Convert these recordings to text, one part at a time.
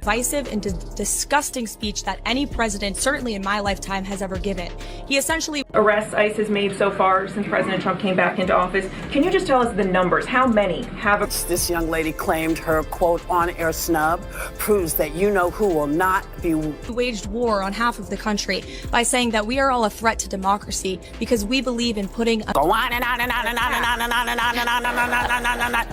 Divisive and disgusting speech that any president, certainly in my lifetime, has ever given. He essentially arrests ICE has made so far since President Trump came back into office. Can you just tell us the numbers? How many have? This young lady claimed her quote on-air snub proves that you know who will not be. Waged war on half of the country by saying that we are all a threat to democracy because we believe in putting a go on and on and on and on and on and on and on and on and on.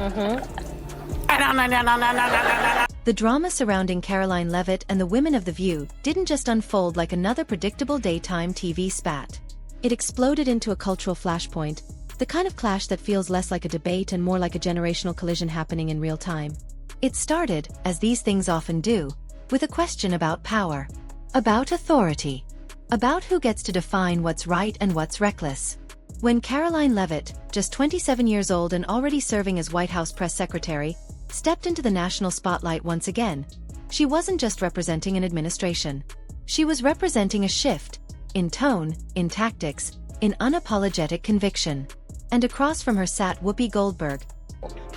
The drama surrounding Karoline Leavitt and the women of The View didn't just unfold like another predictable daytime TV spat. It exploded into a cultural flashpoint, the kind of clash that feels less like a debate and more like a generational collision happening in real time. It started, as these things often do, with a question about power, about authority, about who gets to define what's right and what's reckless. When Karoline Leavitt, just 27 years old and already serving as White House press secretary, stepped into the national spotlight once again, she wasn't just representing an administration. She was representing a shift, in tone, in tactics, in unapologetic conviction. And across from her sat Whoopi Goldberg,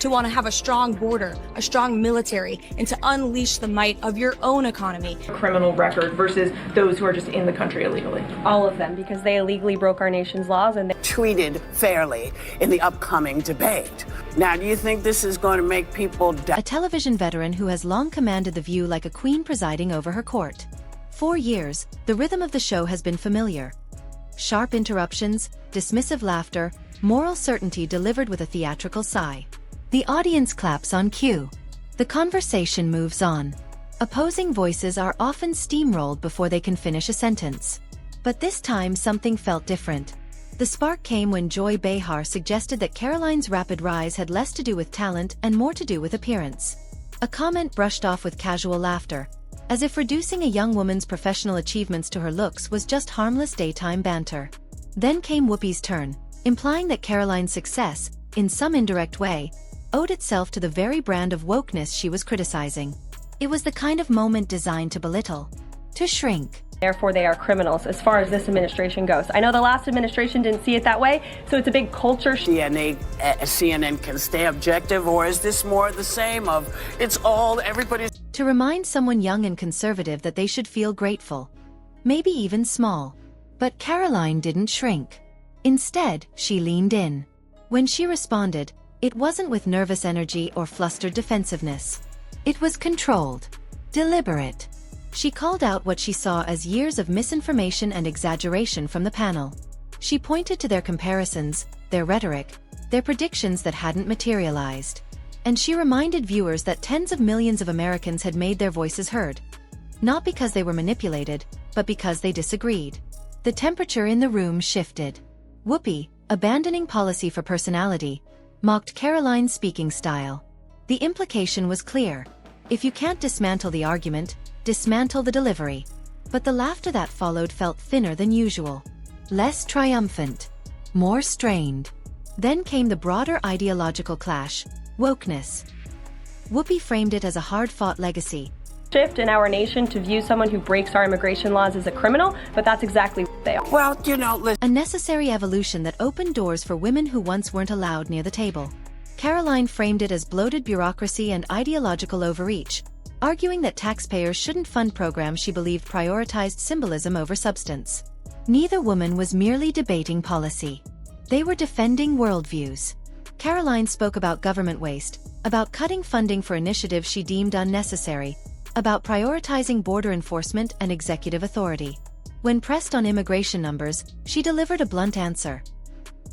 to want to have a strong border, a strong military, and to unleash the might of your own economy. Criminal record versus those who are just in the country illegally. All of them, because they illegally broke our nation's laws and they treated fairly in the upcoming debate. Now, do you think this is going to make people a television veteran who has long commanded The View like a queen presiding over her court. 4 years, the rhythm of the show has been familiar. Sharp interruptions, dismissive laughter, moral certainty delivered with a theatrical sigh. The audience claps on cue. The conversation moves on. Opposing voices are often steamrolled before they can finish a sentence. But this time something felt different. The spark came when Joy Behar suggested that Karoline's rapid rise had less to do with talent and more to do with appearance. A comment brushed off with casual laughter, as if reducing a young woman's professional achievements to her looks was just harmless daytime banter. Then came Whoopi's turn, implying that Karoline's success, in some indirect way, owed itself to the very brand of wokeness she was criticizing. It was the kind of moment designed to belittle, to shrink. Therefore, they are criminals as far as this administration goes. I know the last administration didn't see it that way, so it's a big culture. CNN can stay objective, or is this more of the same of it's all everybody's? To remind someone young and conservative that they should feel grateful, maybe even small. But Karoline didn't shrink. Instead, she leaned in. When she responded, it wasn't with nervous energy or flustered defensiveness. It was controlled, deliberate. She called out what she saw as years of misinformation and exaggeration from the panel. She pointed to their comparisons, their rhetoric, their predictions that hadn't materialized. And she reminded viewers that tens of millions of Americans had made their voices heard. Not because they were manipulated, but because they disagreed. The temperature in the room shifted. Whoopi, abandoning policy for personality, mocked Karoline's speaking style. The implication was clear. If you can't dismantle the argument, dismantle the delivery. But the laughter that followed felt thinner than usual. Less triumphant. More strained. Then came the broader ideological clash, wokeness. Whoopi framed it as a hard-fought legacy. Shift in our nation to view someone who breaks our immigration laws as a criminal, but that's exactly what they are. Well, you know, a necessary evolution that opened doors for women who once weren't allowed near the table. Karoline framed it as bloated bureaucracy and ideological overreach, arguing that taxpayers shouldn't fund programs she believed prioritized symbolism over substance. Neither woman was merely debating policy. They were defending worldviews. Karoline spoke about government waste, about cutting funding for initiatives she deemed unnecessary, about prioritizing border enforcement and executive authority. When pressed on immigration numbers, she delivered a blunt answer.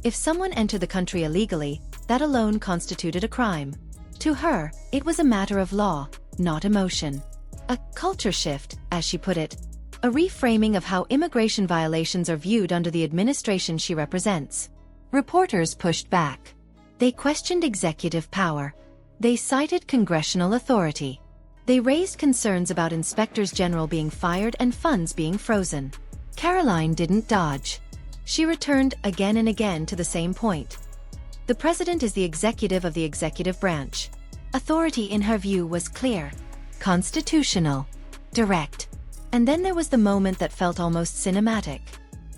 If someone entered the country illegally, that alone constituted a crime. To her, it was a matter of law, not emotion. A culture shift, as she put it. A reframing of how immigration violations are viewed under the administration she represents. Reporters pushed back. They questioned executive power. They cited congressional authority. They raised concerns about inspectors general being fired and funds being frozen. Karoline didn't dodge. She returned again and again to the same point. The president is the executive of the executive branch. Authority in her view was clear, constitutional, direct. And then there was the moment that felt almost cinematic.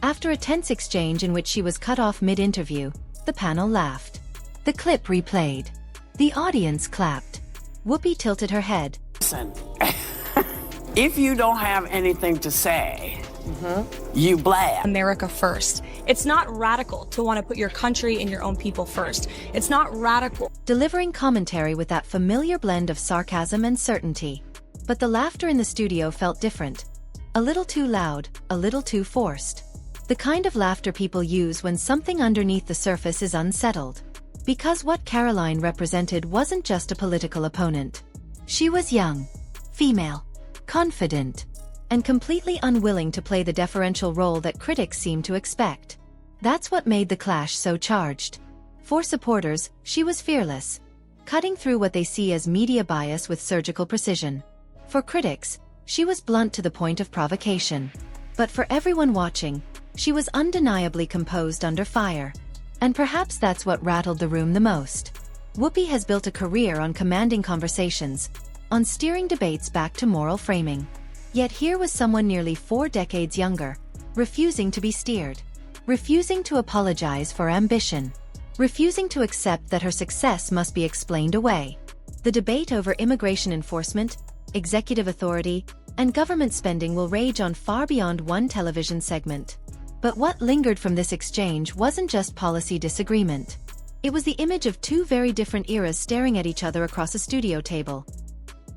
After a tense exchange in which she was cut off mid-interview, the panel laughed. The clip replayed. The audience clapped. Whoopi tilted her head. Listen, If you don't have anything to say, you blab. America first. It's not radical to want to put your country and your own people first. It's not radical. Delivering commentary with that familiar blend of sarcasm and certainty. But the laughter in the studio felt different. A little too loud, a little too forced. The kind of laughter people use when something underneath the surface is unsettled. Because what Karoline represented wasn't just a political opponent. She was young, female, confident, and completely unwilling to play the deferential role that critics seem to expect. That's what made the clash so charged. For supporters, she was fearless, cutting through what they see as media bias with surgical precision. For critics, she was blunt to the point of provocation. But for everyone watching, she was undeniably composed under fire. And perhaps that's what rattled the room the most. Whoopi has built a career on commanding conversations, on steering debates back to moral framing. Yet here was someone nearly 4 decades younger, refusing to be steered, refusing to apologize for ambition, refusing to accept that her success must be explained away. The debate over immigration enforcement, executive authority, and government spending will rage on far beyond one television segment. But what lingered from this exchange wasn't just policy disagreement. It was the image of 2 very different eras staring at each other across a studio table.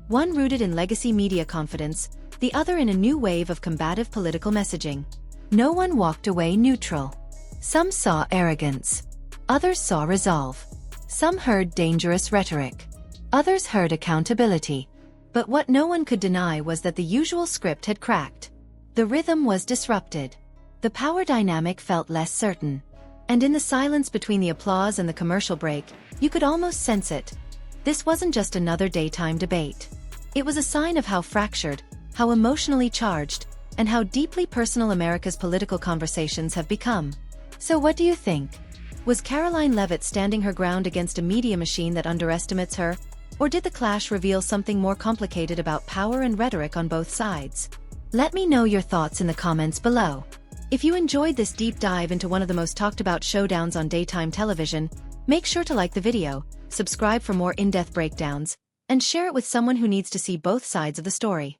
One rooted in legacy media confidence, the other in a new wave of combative political messaging. No one walked away neutral. Some saw arrogance. Others saw resolve. Some heard dangerous rhetoric. Others heard accountability. But what no one could deny was that the usual script had cracked. The rhythm was disrupted. The power dynamic felt less certain. And in the silence between the applause and the commercial break, you could almost sense it. This wasn't just another daytime debate. It was a sign of how fractured, how emotionally charged, and how deeply personal America's political conversations have become. So what do you think? Was Karoline Leavitt standing her ground against a media machine that underestimates her? Or did the clash reveal something more complicated about power and rhetoric on both sides? Let me know your thoughts in the comments below. If you enjoyed this deep dive into one of the most talked about showdowns on daytime television, make sure to like the video, subscribe for more in-depth breakdowns, and share it with someone who needs to see both sides of the story.